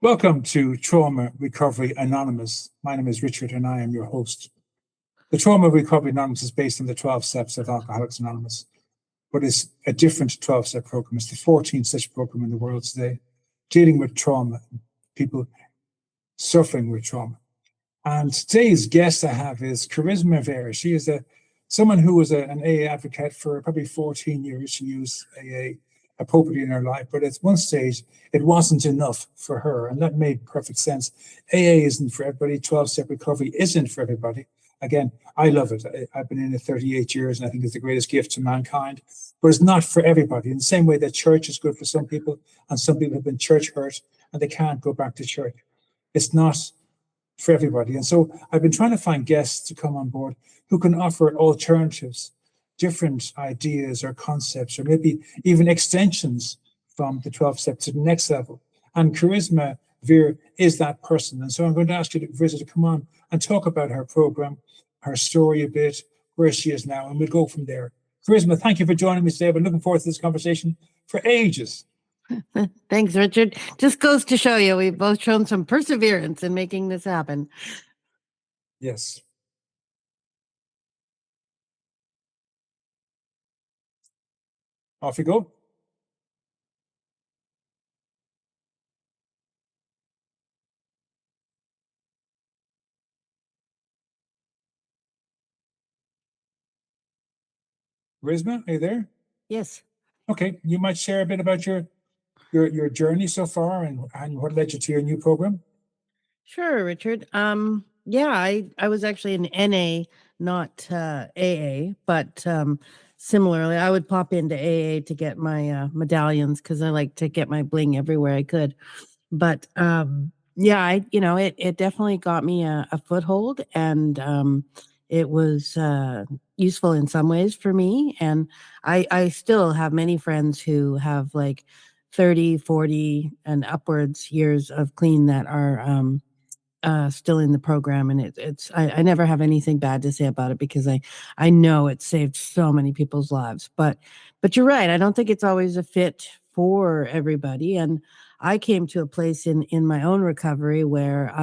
Welcome to Trauma Recovery Anonymous. My name is Richard and I am your host. The Trauma Recovery Anonymous is based on the 12 steps of Alcoholics Anonymous, but it's a different 12-step program. It's the 14th such program in the world today, dealing with trauma, people suffering with trauma. And today's guest I have is Kerisme Vere. She is someone who was an AA advocate for probably 14 years. She used AA appropriately in her life, but at one stage it wasn't enough for her, and that made perfect sense. AA isn't for everybody. 12-step recovery isn't for everybody. Again, I love it. I've been in it 38 years, and I think it's the greatest gift to mankind, but it's not for everybody. In the same way that church is good for some people, and some people have been church hurt, and they can't go back to church. It's not for everybody. And so I've been trying to find guests to come on board who can offer alternatives, different ideas or concepts, or maybe even extensions from the 12 steps to the next level. And Kerisme Vere is that person. And so I'm going to ask you to come on and talk about her program, her story a bit, where she is now, and we'll go from there. Kerisme, thank you for joining me today. I've been looking forward to this conversation for ages. Thanks, Richard. Just goes to show you, we've both shown some perseverance in making this happen. Yes. Off you go. Kerisme, are you there? Yes. Okay, you might share a bit about your journey so far and what led you to your new program. Sure, Richard. Yeah, I was actually an NA, not AA, but similarly, I would pop into AA to get my medallions because I like to get my bling everywhere I could. But yeah, it definitely got me a foothold, and it was useful in some ways for me. And I still have many friends who have like 30, 40 and upwards years of clean that are still in the program, and I never have anything bad to say about it because I know it saved so many people's lives. But you're right. I don't think it's always a fit for everybody. And I came to a place in my own recovery where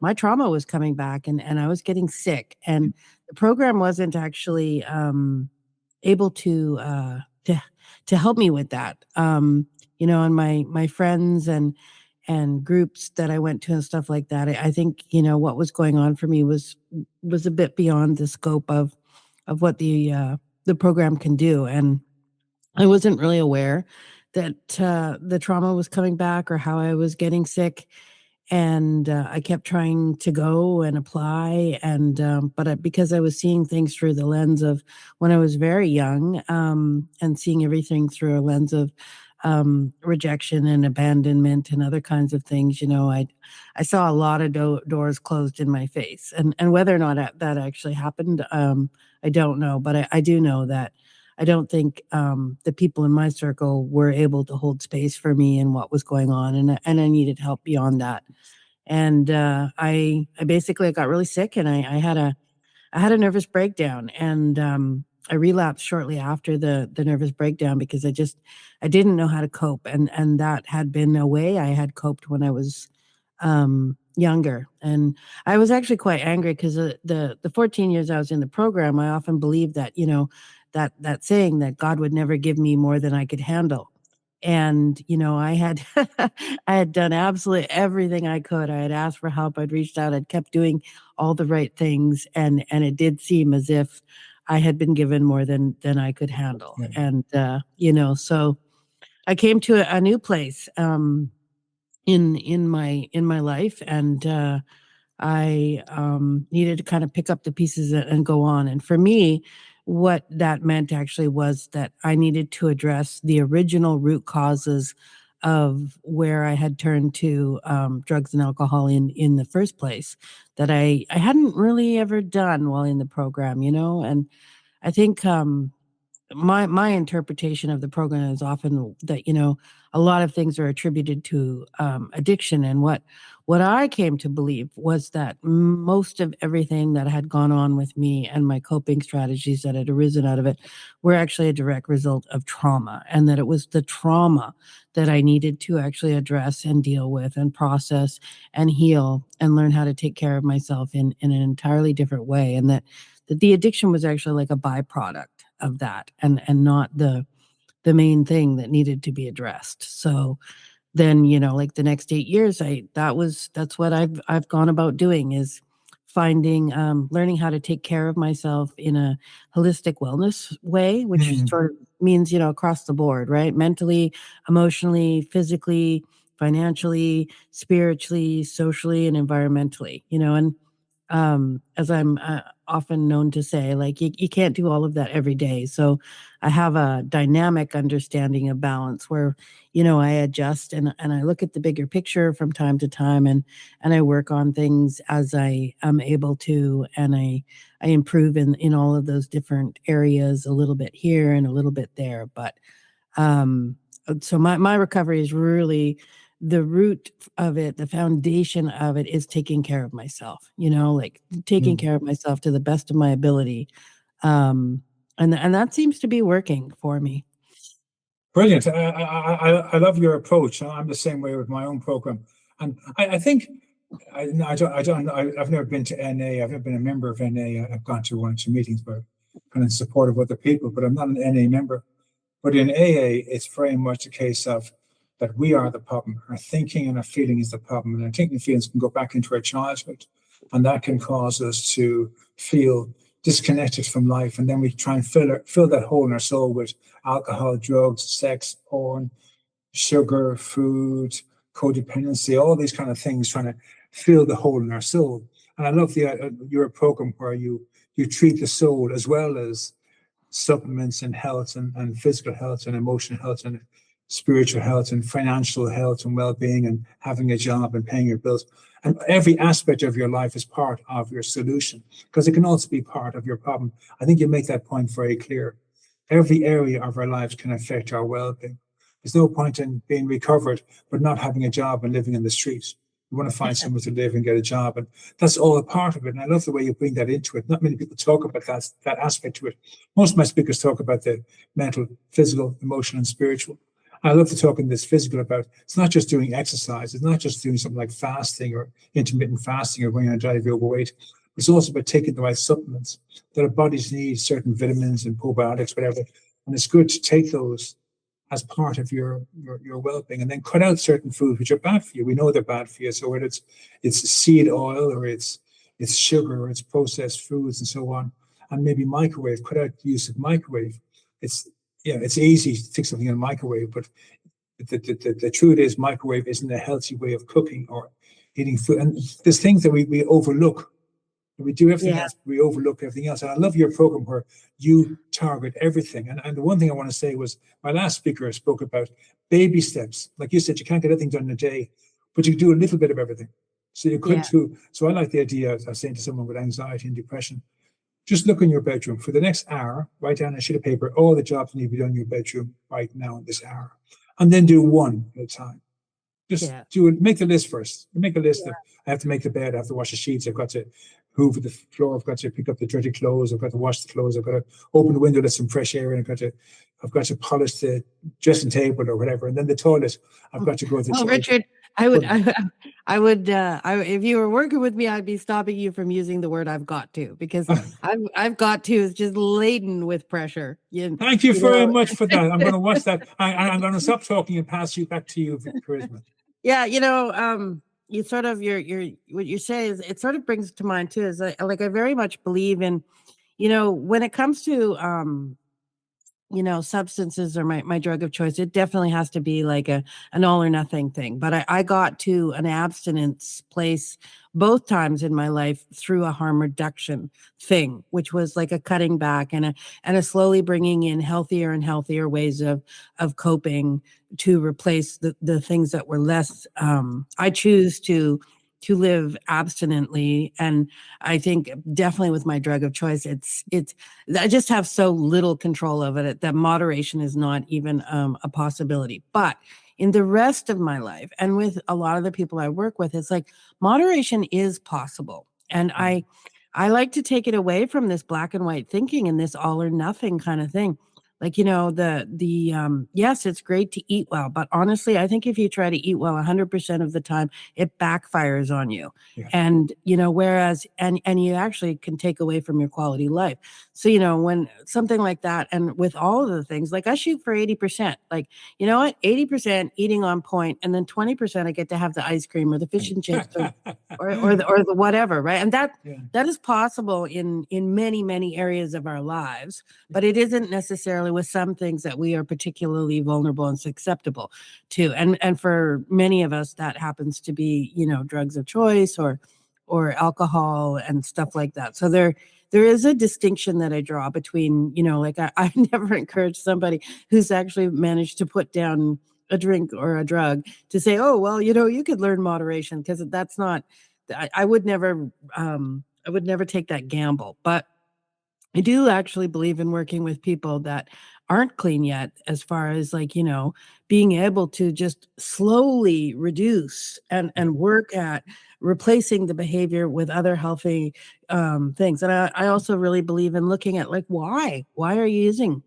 my trauma was coming back, and I was getting sick, and the program wasn't actually able to help me with that. And my friends and groups that I went to and stuff like that. I think, what was going on for me was a bit beyond the scope of what the program can do. And I wasn't really aware that the trauma was coming back or how I was getting sick. And I kept trying to go and apply, but because I was seeing things through the lens of when I was very young, and seeing everything through a lens of rejection and abandonment and other kinds of things, I saw a lot of doors closed in my face, and whether or not that actually happened, I don't know, but I do know that I don't think the people in my circle were able to hold space for me and what was going on, and I needed help beyond that. And I basically got really sick, and I had a nervous breakdown, and I relapsed shortly after the nervous breakdown because I didn't know how to cope, and that had been a way I had coped when I was younger. And I was actually quite angry because the 14 years I was in the program, I often believed that, that saying that God would never give me more than I could handle. And, I had I had done absolutely everything I could. I had asked for help. I'd reached out. I'd kept doing all the right things. And it did seem as if I had been given more than I could handle. Yeah. And, so I came to a new place in my life, and I needed to kind of pick up the pieces and go on. And for me, what that meant actually was that I needed to address the original root causes of where I had turned to drugs and alcohol in the first place that I hadn't really ever done while in the program, and I think my interpretation of the program is often that, a lot of things are attributed to addiction. And what I came to believe was that most of everything that had gone on with me and my coping strategies that had arisen out of it were actually a direct result of trauma, and that it was the trauma that I needed to actually address and deal with and process and heal and learn how to take care of myself in an entirely different way. And that the addiction was actually like a byproduct of that, and not the main thing that needed to be addressed. So then, like the next 8 years, that's what I've gone about doing, is finding, learning how to take care of myself in a holistic wellness way, which sort of means, across the board, right? Mentally, emotionally, physically, financially, spiritually, socially, and environmentally, and as I'm often known to say, like you can't do all of that every day. So I have a dynamic understanding of balance where, I adjust and I look at the bigger picture from time to time, and I work on things as I am able to, and I improve in all of those different areas, a little bit here and a little bit there. But so my recovery is really, the root of it, the foundation of it, is taking care of myself, like taking care of myself to the best of my ability. And that seems to be working for me. Brilliant. I love your approach. I'm the same way with my own program. And I think I've never been to NA. I've never been a member of NA. I've gone to one or two meetings, but kind of in support of other people, but I'm not an NA member. But in AA, it's very much a case of that we are the problem. Our thinking and our feeling is the problem. And our thinking and feelings can go back into our childhood, and that can cause us to feel disconnected from life. And then we try and fill that hole in our soul with alcohol, drugs, sex, porn, sugar, food, codependency, all these kind of things, trying to fill the hole in our soul. And I love your program where you treat the soul as well as supplements and health and physical health and emotional health and spiritual health and financial health and well-being and having a job and paying your bills. And every aspect of your life is part of your solution, because it can also be part of your problem. I think you make that point very clear. Every area of our lives can affect our well-being. There's no point in being recovered but not having a job and living in the streets. You want to find somewhere to live and get a job, and that's all a part of it. And I love the way you bring that into it. Not many people talk about that aspect to it. Most of my speakers talk about the mental, physical, emotional, and spiritual. I love to talk in this physical about, it's not just doing exercise. It's not just doing something like fasting or intermittent fasting or going on a diet if you're overweight. It's also about taking the right supplements that our bodies need, certain vitamins and probiotics, whatever. And it's good to take those as part of your well-being, and then cut out certain foods which are bad for you. We know they're bad for you. So whether it's seed oil or it's sugar or it's processed foods and so on, and maybe microwave, cut out the use of microwave. It's easy to stick something in a microwave, but the truth is microwave isn't a healthy way of cooking or eating food. And there's things that we overlook. We do everything else, we overlook everything else. And I love your program where you target everything. And the one thing I want to say was, my last speaker spoke about baby steps. Like you said, you can't get everything done in a day, but you can do a little bit of everything. So you could do. So I like the idea of saying to someone with anxiety and depression, just look in your bedroom for the next hour, write down a sheet of paper, all the jobs that need to be done in your bedroom right now in this hour, and then do one at a time. Just do it. Make the list first. Make a list of, I have to make the bed, I have to wash the sheets, I've got to hoover the floor, I've got to pick up the dirty clothes, I've got to wash the clothes, I've got to open the window, let some fresh air in, I've got to polish the dressing table or whatever, and then the toilet, I've got to go to the toilet. Richard, I would, if you were working with me, I'd be stopping you from using the word "I've got to," because I've got to is just laden with pressure. Thank you very much for that. I'm going to watch that. I'm going to stop talking and pass you back to you, Kerisme. Yeah, you sort of what you say is, it sort of brings to mind too, is I very much believe in, when it comes to substances or my drug of choice, it definitely has to be like an all or nothing thing. But I got to an abstinence place both times in my life through a harm reduction thing, which was like a cutting back and a slowly bringing in healthier and healthier ways of coping to replace the things that were less. I choose to live abstinently. And I think definitely with my drug of choice, it's I just have so little control of it that moderation is not even a possibility. But in the rest of my life and with a lot of the people I work with, it's like moderation is possible. And I like to take it away from this black and white thinking and this all or nothing kind of thing. Like, yes, it's great to eat well, but honestly, I think if you try to eat well 100% of the time, it backfires on you. Yeah. And, whereas, and you actually can take away from your quality life. So, when something like that, and with all of the things, like I shoot for 80%, like, you know what, 80% eating on point, and then 20% I get to have the ice cream or the fish and chips or the whatever, right? And that is possible in many areas of our lives, but it isn't necessarily with some things that we are particularly vulnerable and susceptible to. And for many of us, that happens to be, drugs of choice or alcohol and stuff like that. So there is a distinction that I draw between, like I never encourage somebody who's actually managed to put down a drink or a drug to say, oh, well, you could learn moderation, because that's not, I would never take that gamble. But I do actually believe in working with people that aren't clean yet, as far as like, being able to just slowly reduce and work at replacing the behavior with other healthy things. And I also really believe in looking at like, why are you using,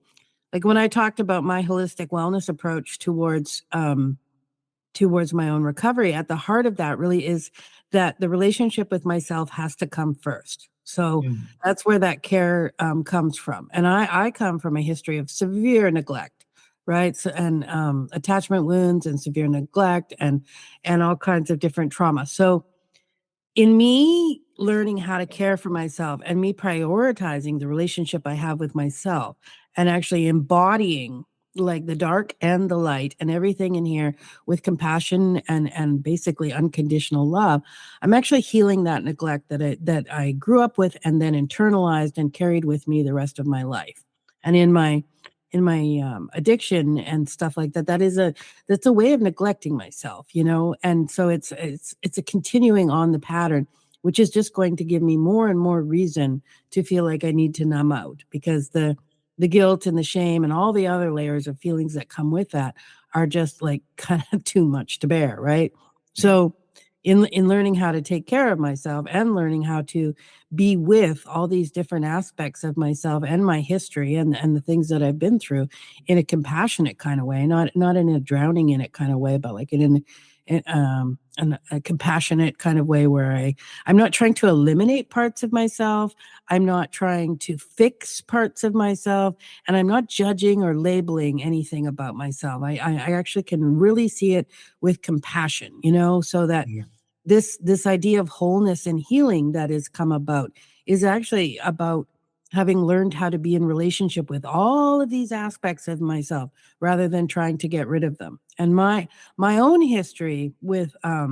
like when I talked about my holistic wellness approach towards my own recovery, at the heart of that really is that the relationship with myself has to come first. So that's where that care comes from. And I come from a history of severe neglect, right? So, and attachment wounds and severe neglect and all kinds of different trauma. So in me learning how to care for myself and me prioritizing the relationship I have with myself and actually embodying like the dark and the light and everything in here with compassion and basically unconditional love, I'm actually healing that neglect that I grew up with and then internalized and carried with me the rest of my life. And in my addiction and stuff like that, that's a way of neglecting myself, and so it's a continuing on the pattern, which is just going to give me more and more reason to feel like I need to numb out, because the guilt and the shame and all the other layers of feelings that come with that are just like kind of too much to bear, right? So in learning how to take care of myself and learning how to be with all these different aspects of myself and my history and the things that I've been through in a compassionate kind of way, not in a drowning in it kind of way, but like in a compassionate kind of way where I'm not trying to eliminate parts of myself. I'm not trying to fix parts of myself, and I'm not judging or labeling anything about myself. I actually can really see it with compassion, so that this idea of wholeness and healing that has come about is actually about having learned how to be in relationship with all of these aspects of myself rather than trying to get rid of them. And my own history with a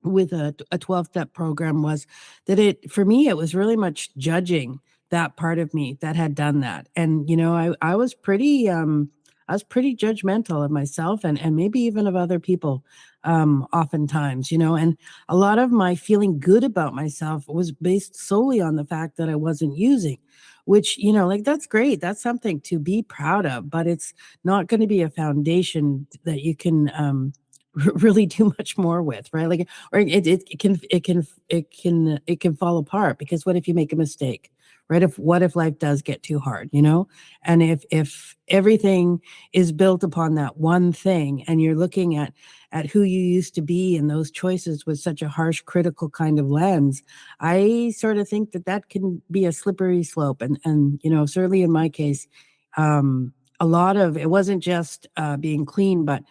12-step program was that for me, it was really much judging that part of me that had done that. And, I was pretty judgmental of myself and maybe even of other people, oftentimes, and a lot of my feeling good about myself was based solely on the fact that I wasn't using, which, like, that's great. That's something to be proud of, but it's not going to be a foundation that you can, really do much more with, right? Like, or it can fall apart, because what if you make a mistake, right? What if life does get too hard, and if everything is built upon that one thing, and you're looking at who you used to be and those choices with such a harsh, critical kind of lens, I sort of think that can be a slippery slope. And certainly in my case, a lot of it wasn't just being clean, but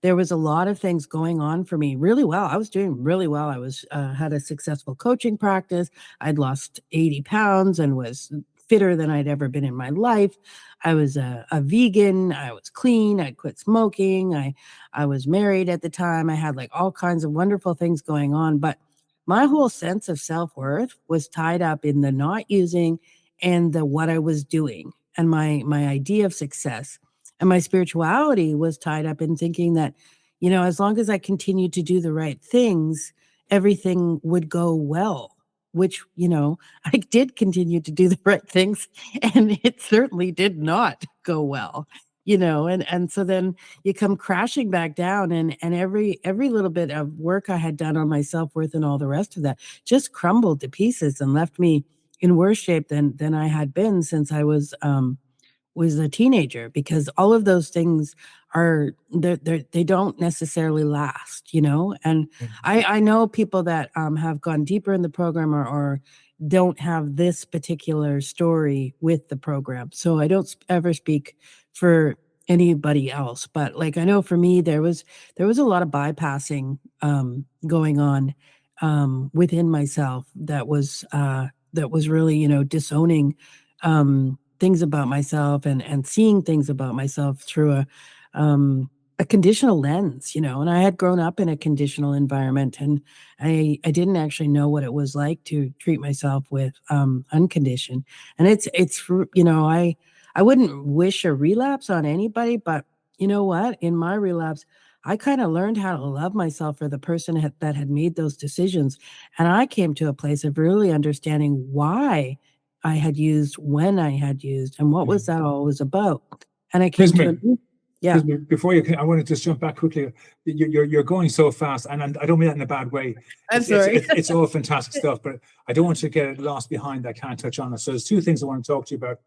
there was a lot of things going on for me really well. I was doing really well. I was had a successful coaching practice. I'd lost 80 pounds and was fitter than I'd ever been in my life. I was a vegan. I was clean. I quit smoking. I was married at the time. I had like all kinds of wonderful things going on. But my whole sense of self-worth was tied up in the not using and the what I was doing and my idea of success. And my spirituality was tied up in thinking that, as long as I continued to do the right things, everything would go well, which, I did continue to do the right things, and it certainly did not go well. and so then you come crashing back down, and every little bit of work I had done on my self-worth and all the rest of that just crumbled to pieces and left me in worse shape than I had been since I was a teenager, because all of those things they don't necessarily last, and I know people that have gone deeper in the program, or don't have this particular story with the program, so I don't ever speak for anybody else, but like I know for me there was a lot of bypassing going on within myself that was really disowning things about myself, and seeing things about myself through a conditional lens, and I had grown up in a conditional environment, and I didn't actually know what it was like to treat myself with unconditioned. And it's I wouldn't wish a relapse on anybody, but you know what? In my relapse, I kind of learned how to love myself for the person that had made those decisions. And I came to a place of really understanding why I had used, when I had used, and what was that all was about. And I came to Excuse me, before I want to just jump back quickly. You're going so fast, and I don't mean that in a bad way. I'm sorry. It's all fantastic stuff, but I don't want to get lost behind. I can't touch on it. So there's two things I want to talk to you about.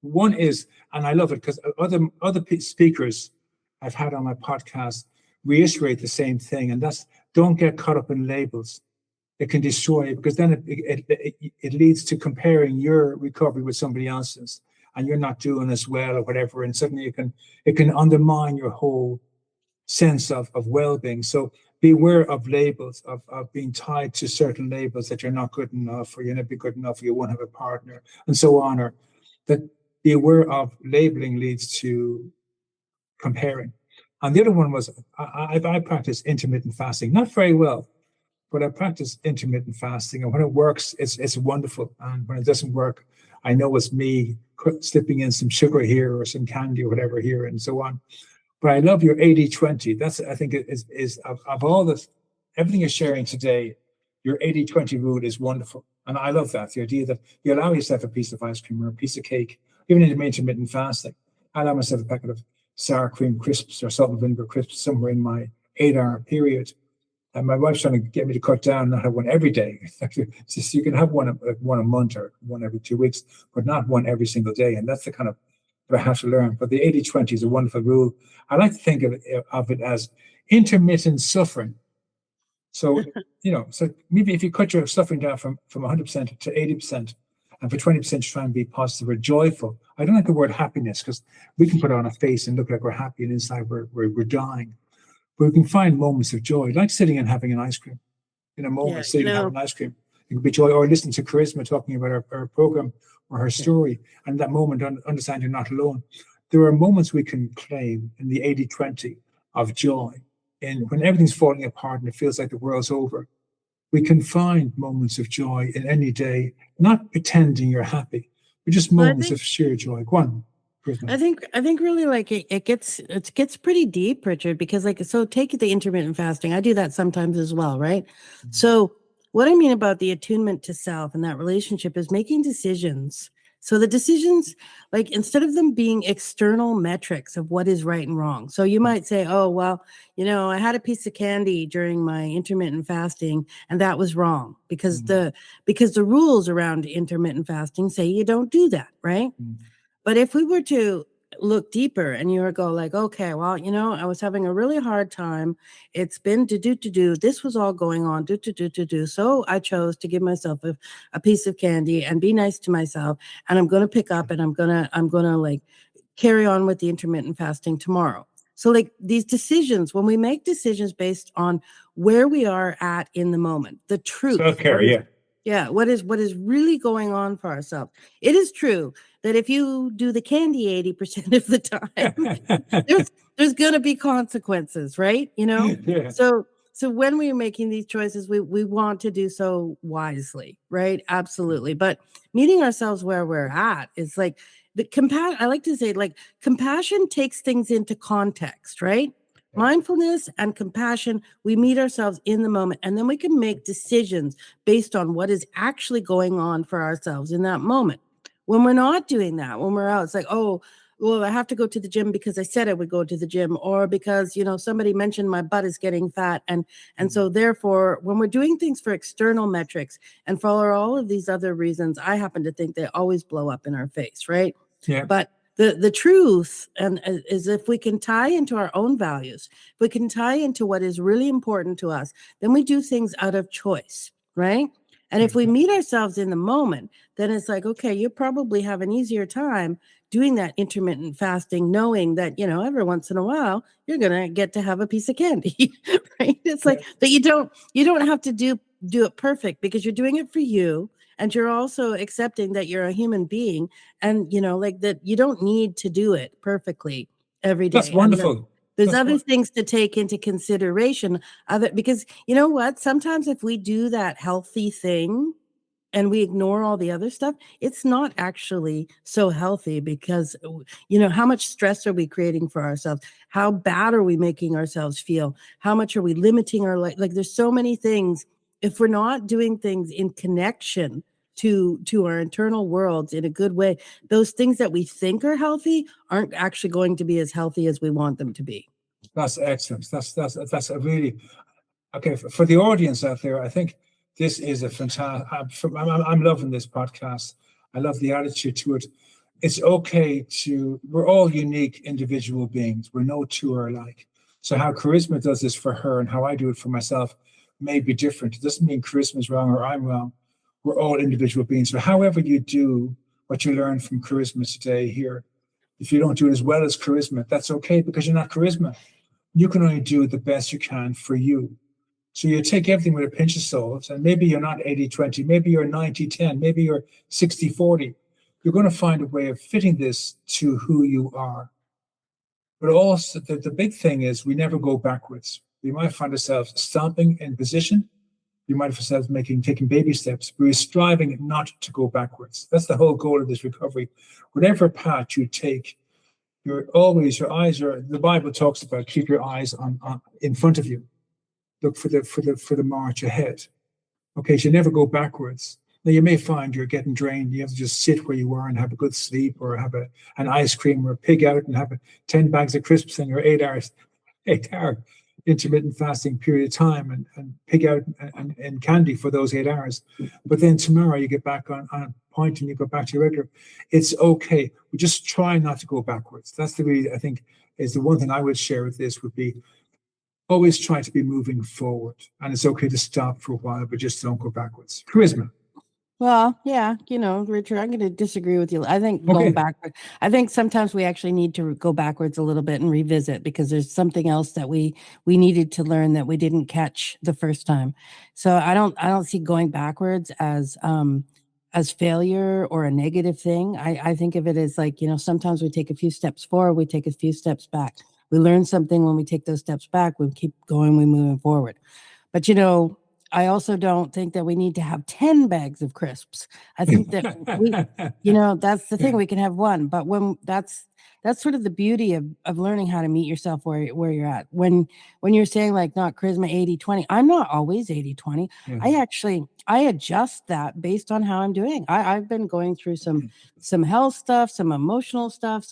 One is, and I love it because other speakers I've had on my podcast reiterate the same thing, and that's don't get caught up in labels. It can destroy you, because then it leads to comparing your recovery with somebody else's, and you're not doing as well or whatever, and suddenly it can undermine your whole sense of well-being. So beware of labels, of being tied to certain labels that you're not good enough, or you're not be good enough, or you won't have a partner, and so on. Or that be aware of labeling leads to comparing. And the other one was I practice intermittent fasting, not very well, but I practice intermittent fasting, and when it works, it's wonderful. And when it doesn't work, I know it's me slipping in some sugar here or some candy or whatever here, and so on. But I love your 80-20. That's, I think, is of all the everything you're sharing today, your 80-20 rule is wonderful, and I love that. The idea that you allow yourself a piece of ice cream or a piece of cake, even in intermittent fasting. I allow myself a packet of sour cream crisps or salt and vinegar crisps somewhere in my 8-hour period. And my wife's trying to get me to cut down, not have one every day. So you can have one a month or one every 2 weeks, but not one every single day. And that's the kind of that I have to learn. But the 80-20 is a wonderful rule. I like to think of it as intermittent suffering. So, so maybe if you cut your suffering down from 100% to 80%, and for 20% try and be positive or joyful. I don't like the word happiness, because we can put on a face and look like we're happy, and inside we're dying. But we can find moments of joy, like sitting and having an ice cream. In a moment, sitting and having an ice cream. It could be joy, or listening to Kerisme talking about her program or her story, and that moment, understand you're not alone. There are moments we can claim in the 80-20 of joy. And when everything's falling apart and it feels like the world's over, we can find moments of joy in any day, not pretending you're happy, but just moments of sheer joy. Go on. I think really, like it gets pretty deep, Richard, because so take the intermittent fasting. I do that sometimes as well, right? Mm-hmm. So what I mean about the attunement to self and that relationship is making decisions. So the decisions, like, instead of them being external metrics of what is right and wrong. So you might say, oh, well, I had a piece of candy during my intermittent fasting, and that was wrong because the rules around intermittent fasting say you don't do that, right? Mm-hmm. But if we were to look deeper and you were go like, okay, well, I was having a really hard time. It's been do. This was all going on, do. So I chose to give myself a piece of candy and be nice to myself. And I'm going to pick up and I'm going to like carry on with the intermittent fasting tomorrow. So like these decisions, when we make decisions based on where we are at in the moment, the truth. Self-care, yeah, what is really going on for ourselves. It is true that if you do the candy 80% of the time, there's going to be consequences, right? Yeah. So when we're making these choices, we want to do so wisely, right? Absolutely. But meeting ourselves where we're at is like I like to say, like, compassion takes things into context, right? Mindfulness and compassion, we meet ourselves in the moment, and then we can make decisions based on what is actually going on for ourselves in that moment. When we're not doing that, when we're out, it's like, oh, well, I have to go to the gym because I said I would go to the gym, or because, somebody mentioned my butt is getting fat. And so therefore, when we're doing things for external metrics and for all of these other reasons, I happen to think they always blow up in our face, right? Yeah. But the truth is, if we can tie into our own values, if we can tie into what is really important to us, then we do things out of choice, right? And if we meet ourselves in the moment, then it's like, okay, you probably have an easier time doing that intermittent fasting, knowing that, every once in a while, you're going to get to have a piece of candy, right? It's like that you don't have to do it perfect, because you're doing it for you. And you're also accepting that you're a human being, and, like that you don't need to do it perfectly every day. That's wonderful. There's other things to take into consideration of it, because you know what? Sometimes if we do that healthy thing and we ignore all the other stuff, it's not actually so healthy, because, how much stress are we creating for ourselves? How bad are we making ourselves feel? How much are we limiting our life? Like, there's so many things. If we're not doing things in connection to our internal worlds in a good way, those things that we think are healthy aren't actually going to be as healthy as we want them to be. That's excellent. That's a really okay for the audience out there. I think this is a fantastic. I'm loving this podcast. I love the attitude to it. It's okay we're all unique individual beings. We're no two are alike. So how Kerisme does this for her and how I do it for myself may be different. It doesn't mean Kerisme is wrong or I'm wrong. We're all individual beings. So however you do what you learned from Kerisme today here, if you don't do it as well as Kerisme, that's okay, because you're not Kerisme. You can only do the best you can for you. So you take everything with a pinch of salt, and maybe you're not 80-20, maybe you're 90-10, maybe you're 60-40. You're going to find a way of fitting this to who you are. But also, the big thing is we never go backwards. We might find ourselves stomping in position. You might find ourselves taking baby steps, but we're striving not to go backwards. That's the whole goal of this recovery. Whatever path you take, your eyes are, the Bible talks about, keep your eyes on in front of you. Look for the march ahead. Okay, so you never go backwards. Now you may find you're getting drained. You have to just sit where you are and have a good sleep, or have an ice cream or a pig out and have 10 bags of crisps in your 8-hour intermittent fasting period of time, and pig out and candy for those 8 hours. But then tomorrow you get back on point and you go back to your regular. It's okay. We just try not to go backwards. That's the way, I think, is the one thing I would share with this would be, always try to be moving forward. And it's okay to stop for a while, but just don't go backwards. Kerisme. Well, yeah, Richard, I'm going to disagree with you. I think going backward, I think sometimes we actually need to go backwards a little bit and revisit, because there's something else that we needed to learn that we didn't catch the first time. So I don't see going backwards as failure or a negative thing. I think of it as like, sometimes we take a few steps forward, we take a few steps back. We learn something when we take those steps back, we keep going, we moving forward. But, I also don't think that we need to have 10 bags of crisps. I think that that's the thing. We can have one, but when that's sort of the beauty of learning how to meet yourself where you're at. When you're saying like not Kerisme 80-20, I'm not always 80-20. I adjust that based on how I'm doing. I've been going through some health stuff, some emotional stuff,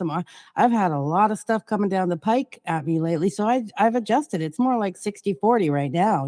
I've had a lot of stuff coming down the pike at me lately. So I've adjusted. It's more like 60-40 right now,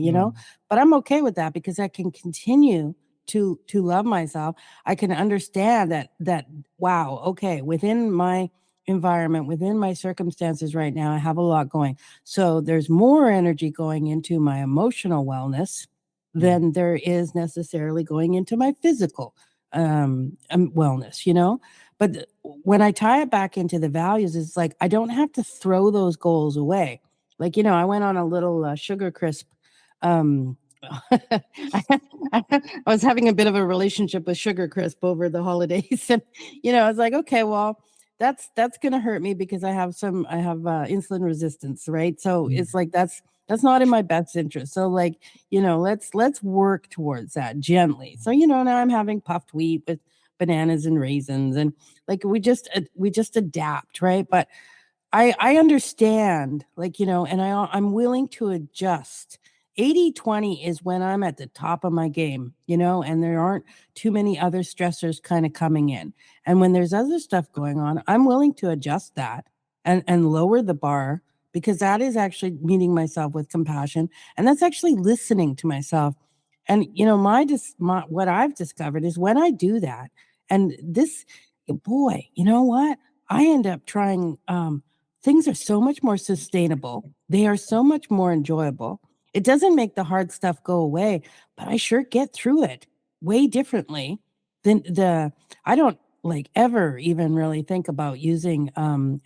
but I'm okay with that, because I can continue to love myself. I can understand that wow, okay, within my environment, within my circumstances right now, I have a lot going. So there's more energy going into my emotional wellness than there is necessarily going into my physical wellness, But when I tie it back into the values, it's like I don't have to throw those goals away. Like, I went on a little sugar crisp. I was having a bit of a relationship with sugar crisp over the holidays, and I was like, okay, well, that's going to hurt me, because I have insulin resistance, right? So it's like that's not in my best interest. So like, let's work towards that gently. So now I'm having puffed wheat with bananas and raisins, and like we just adapt, right? But I understand, like, and I'm willing to adjust 80-20 is when I'm at the top of my game, and there aren't too many other stressors kind of coming in. And when there's other stuff going on, I'm willing to adjust that and lower the bar, because that is actually meeting myself with compassion. And that's actually listening to myself. And, what I've discovered is when I do that, and this, boy, you know what? I end up trying, things are so much more sustainable. They are so much more enjoyable. It doesn't make the hard stuff go away, but I sure get through it way differently than I don't like ever even really think about using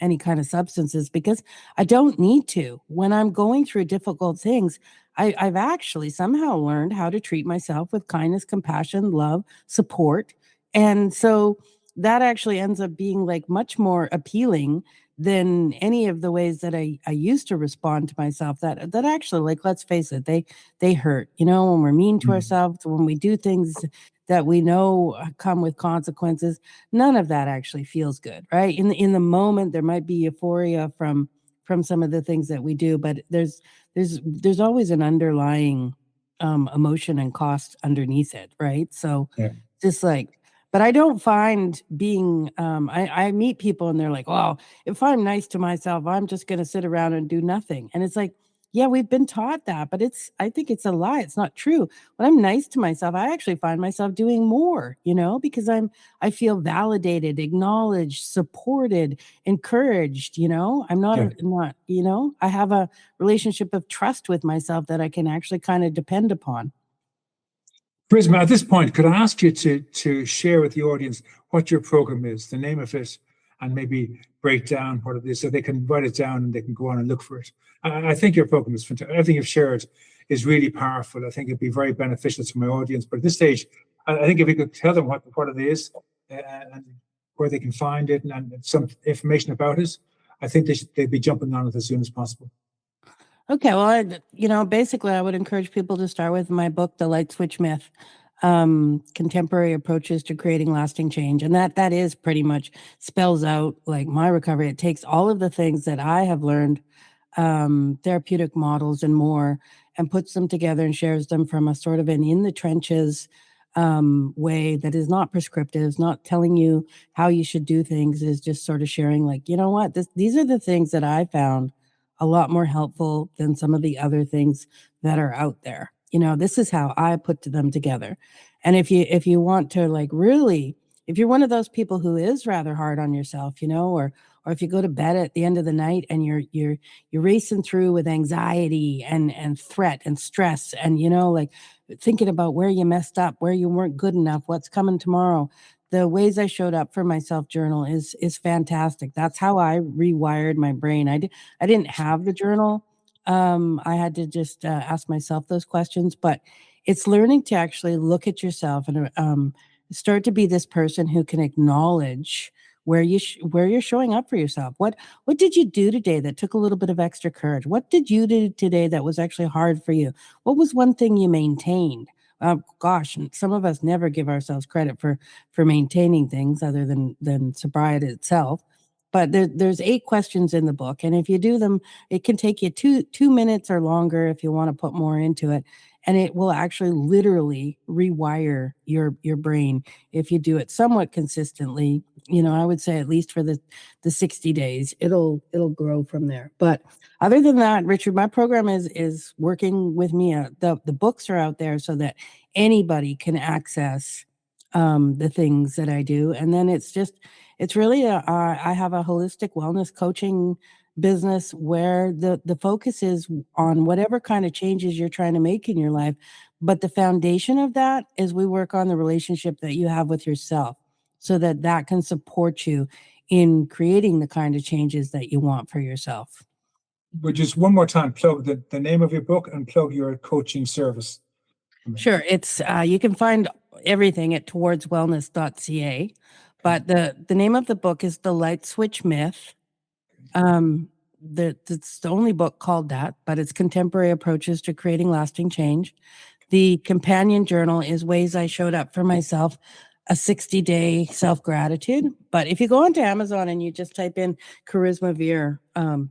any kind of substances, because I don't need to. When I'm going through difficult things, I've actually somehow learned how to treat myself with kindness, compassion, love, support. And so that actually ends up being like much more appealing than any of the ways that I used to respond to myself, that actually, like, let's face it, they hurt, when we're mean to ourselves, when we do things that we know come with consequences. None of that actually feels good, right? In the moment, there might be euphoria from some of the things that we do, but there's always an underlying emotion and cost underneath it, right? So just like, but I don't find being, I meet people and they're like, well, if I'm nice to myself, I'm just going to sit around and do nothing. And it's like, yeah, we've been taught that, but I think it's a lie. It's not true. When I'm nice to myself, I actually find myself doing more, because I feel validated, acknowledged, supported, encouraged, I'm not, I have a relationship of trust with myself that I can actually kind of depend upon. Kerisme, at this point, could I ask you to share with the audience what your program is, the name of it, and maybe break down what it is so they can write it down and they can go on and look for it? I think your program is fantastic. Everything you've shared is really powerful. I think it'd be very beneficial to my audience. But at this stage, I think if you could tell them what it is and where they can find it and some information about it, I think they'd be jumping on it as soon as possible. Okay, well, basically, I would encourage people to start with my book, The Light Switch Myth, Contemporary Approaches to Creating Lasting Change. And that is pretty much spells out like my recovery. It takes all of the things that I have learned, therapeutic models and more, and puts them together and shares them from a sort of an in the trenches way that is not prescriptive, is not telling you how you should do things, is just sort of sharing like, what, these are the things that I found a lot more helpful than some of the other things that are out there. This is how I put them together. And if you want to like really, if you're one of those people who is rather hard on yourself, or if you go to bed at the end of the night and you're racing through with anxiety and threat and stress and like thinking about where you messed up, where you weren't good enough, what's coming tomorrow, the Ways I Showed Up for Myself journal is fantastic. That's how I rewired my brain. I didn't have the journal. I had to just ask myself those questions, but it's learning to actually look at yourself and start to be this person who can acknowledge where you're showing up for yourself. What did you do today that took a little bit of extra courage? What did you do today that was actually hard for you? What was one thing you maintained? Gosh, some of us never give ourselves credit for maintaining things other than sobriety itself. But there's 8 questions in the book, and if you do them, it can take you 2 minutes or longer if you want to put more into it, and it will actually literally rewire your brain if you do it somewhat consistently. I would say at least for the 60 days, it'll grow from there. But other than that, Richard, my program is working with me. The books are out there so that anybody can access the things that I do. And then it's really I have a holistic wellness coaching business where the focus is on whatever kind of changes you're trying to make in your life. But the foundation of that is we work on the relationship that you have with yourself so that can support you in creating the kind of changes that you want for yourself. But just one more time, plug the name of your book and plug your coaching service. Sure. It's you can find everything at towardswellness.ca, but the name of the book is The Light Switch Myth. It's the only book called that, but it's Contemporary Approaches to Creating Lasting Change. The companion journal is Ways I Showed Up for Myself. a 60-day self-gratitude. But if you go onto Amazon and you just type in Kerisme Vere,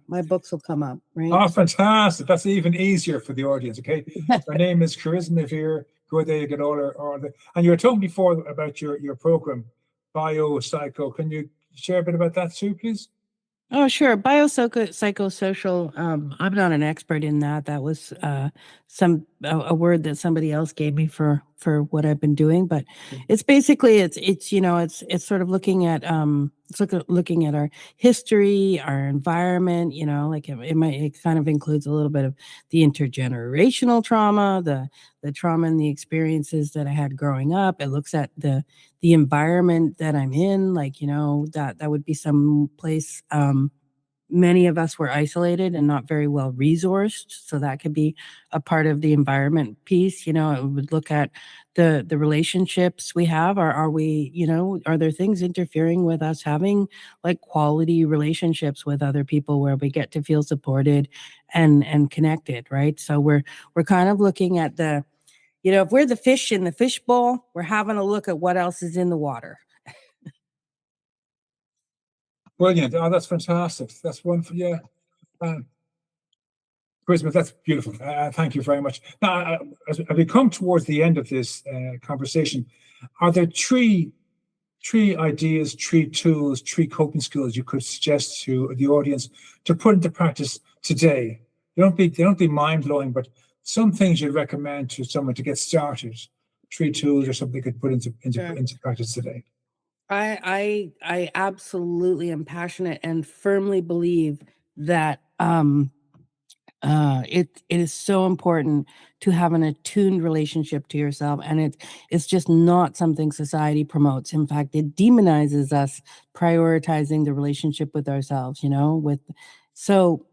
my books will come up, right? Oh, fantastic. That's even easier for the audience, okay? Her name is Kerisme Vere. Go there, you get all the, and you were talking before about your program, Biopsycho. Can you share a bit about that too, please? Oh, sure. Biopsychosocial. I'm not an expert in that. That was a word that somebody else gave me for what I've been doing. But it's basically it's sort of looking at looking at our history, our environment. Like it kind of includes a little bit of the intergenerational trauma, the trauma and the experiences that I had growing up. It looks at the environment that I'm in, like, that would be some place. Many of us were isolated and not very well resourced. So that could be a part of the environment piece. It would look at the relationships we have. Are we, are there things interfering with us having like quality relationships with other people where we get to feel supported and connected, right? So we're kind of looking at the, if we're the fish in the fishbowl, we're having a look at what else is in the water. Brilliant. Oh, that's fantastic. That's wonderful. Yeah. Kerisme, that's beautiful. Thank you very much. Now, as we come towards the end of this conversation, are there three ideas, three tools, three coping skills you could suggest to the audience to put into practice today? They don't be mind blowing, but some things you'd recommend to someone to get started. Three tools or something they could put into practice today. I absolutely am passionate and firmly believe that it is so important to have an attuned relationship to yourself, and it's just not something society promotes. In fact, it demonizes us prioritizing the relationship with ourselves. So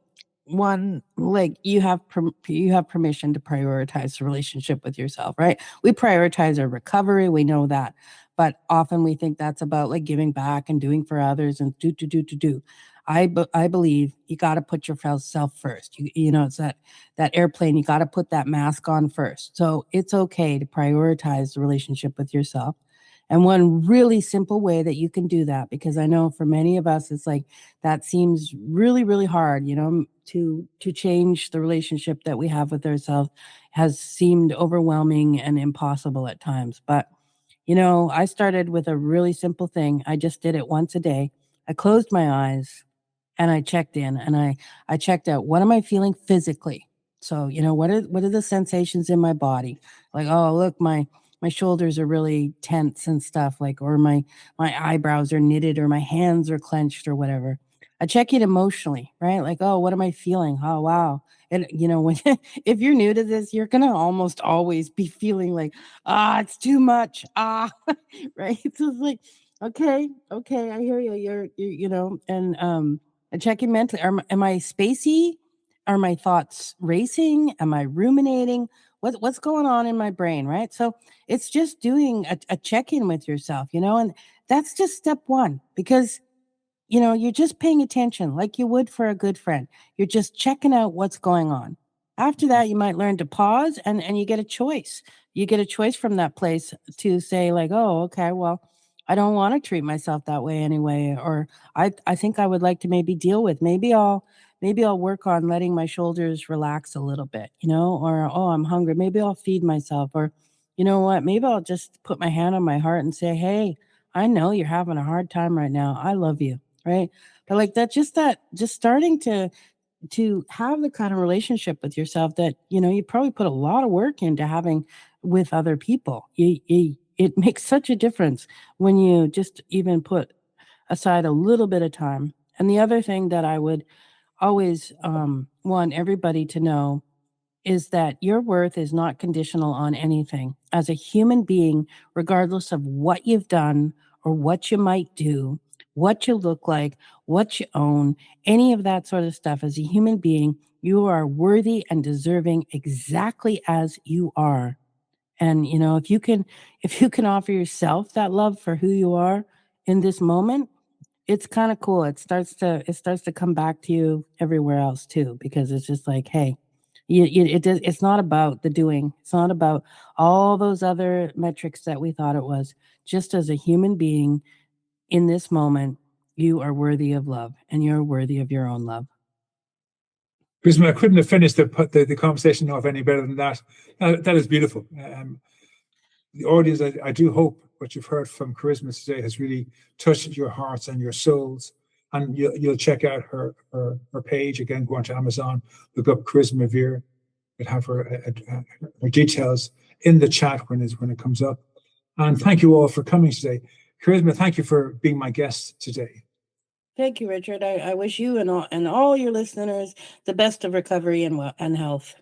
one, like, you have permission to prioritize the relationship with yourself, right? We prioritize our recovery, we know that, but often we think that's about like giving back and doing for others and do. I believe you got to put yourself first. It's that airplane, you got to put that mask on first. So it's okay to prioritize the relationship with yourself. And one really simple way that you can do that, because I know for many of us, it's like that seems really, really hard, to change the relationship that we have with ourselves has seemed overwhelming and impossible at times. But, I started with a really simple thing. I just did it once a day. I closed my eyes and I checked in, and I checked out, what am I feeling physically? So, what are the sensations in my body? Like, oh, look, my shoulders are really tense and stuff, like, or my eyebrows are knitted, or my hands are clenched, or whatever. I check it emotionally, right? Like, oh, what am I feeling? Oh, wow. And when if you're new to this, you're gonna almost always be feeling like, it's too much. Right. So it's like, okay, I hear you. And checking mentally. Am I spacey? Are my thoughts racing? Am I ruminating? What's going on in my brain, right? So it's just doing a check-in with yourself, and that's just step one, because you're just paying attention like you would for a good friend. You're just checking out what's going on. After that, you might learn to pause, and you get a choice. You get a choice from that place to say, like, oh, okay, well, I don't want to treat myself that way anyway. Or I think I would like to maybe deal with, maybe I'll work on letting my shoulders relax a little bit, or, oh, I'm hungry. Maybe I'll feed myself, or, you know what, maybe I'll just put my hand on my heart and say, hey, I know you're having a hard time right now. I love you. Right. But like that, just starting to have the kind of relationship with yourself that, you probably put a lot of work into having with other people. It makes such a difference when you just even put aside a little bit of time. And the other thing that I would always want everybody to know is that your worth is not conditional on anything. As a human being, regardless of what you've done or what you might do, what you look like, what you own, any of that sort of stuff, as a human being, you are worthy and deserving exactly as you are. And if you can offer yourself that love for who you are in this moment, it's kind of cool. It starts to come back to you everywhere else too, because it's just like, hey, It's not about the doing. It's not about all those other metrics that we thought it was. Just as a human being in this moment, you are worthy of love, and you're worthy of your own love. Kerisme, I couldn't have finished the conversation off any better than that. That is beautiful. The audience, I do hope what you've heard from Kerisme today has really touched your hearts and your souls. And you'll check out her page. Again, go onto Amazon, look up Kerisme Vere. You'll have her details in the chat when it comes up. And thank you all for coming today. Kerisme, thank you for being my guest today. Thank you, Richard. I wish you and all your listeners the best of recovery and health.